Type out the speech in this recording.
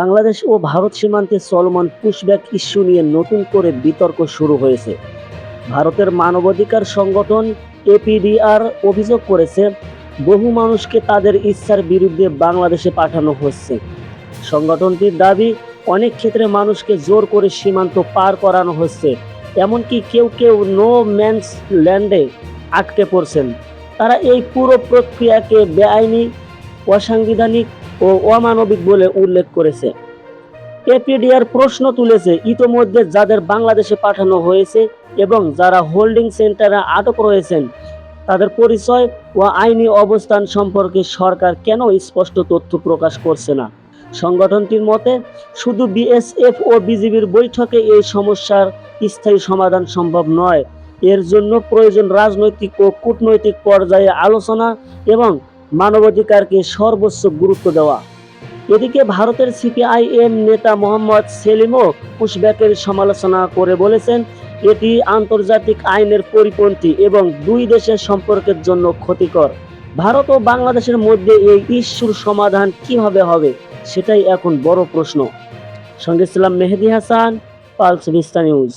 বাংলাদেশ ও ভারত সীমান্তে চলমান pushback issue নিয়ে নতুন করে বিতর্ক শুরু হয়েছে। ভারতের মানবাধিকার সংগঠন এপিডিআর অভিযোগ করেছে, বহু মানুষকে তাদের ইচ্ছার বিরুদ্ধে বাংলাদেশে পাঠানো হচ্ছে। সংগঠনটির দাবি, অনেক ক্ষেত্রে মানুষকে জোর করে সীমান্ত পার করানো হচ্ছে, এমনকি কেউ কেউ নো ম্যানস ল্যান্ডে আটকে পড়ছেন। তারা এই পুরো প্রক্রিয়াকে বেআইনি, অসাংবিধানিক ও অমানবিক বলে উল্লেখ করেছে। এপিডিআর প্রশ্ন তুলেছে, ইতোমধ্যে যাদের বাংলাদেশে পাঠানো হয়েছে এবং যারা হোল্ডিং সেন্টারে আটক রয়েছেন, তাদের পরিচয় ও আইনি অবস্থান সম্পর্কে সরকার কেন স্পষ্ট তথ্য প্রকাশ করছে না। সংগঠনটির মতে, শুধু বিএসএফ ও বিজিবির বৈঠকে এই সমস্যার স্থায়ী সমাধান সম্ভব নয়। এর জন্য প্রয়োজন রাজনৈতিক ও কূটনৈতিক পর্যায়ে আলোচনা এবং মানবাধিকারকে সর্বোচ্চ গুরুত্ব দেওয়া। এদিকে ভারতের সিপিআইএম নেতা মোহাম্মদ সেলিমও পুশব্যাকের সমালোচনা করে বলেছেন, এটি আন্তর্জাতিক আইনের পরিপন্থী এবং দুই দেশের সম্পর্কের জন্য ক্ষতিকর। ভারত ও বাংলাদেশের মধ্যে এই ইস্যুর সমাধান কিভাবে হবে, সেটাই এখন বড় প্রশ্ন। সঙ্গে ছিলাম Mehedi Hasan, pulse vista news.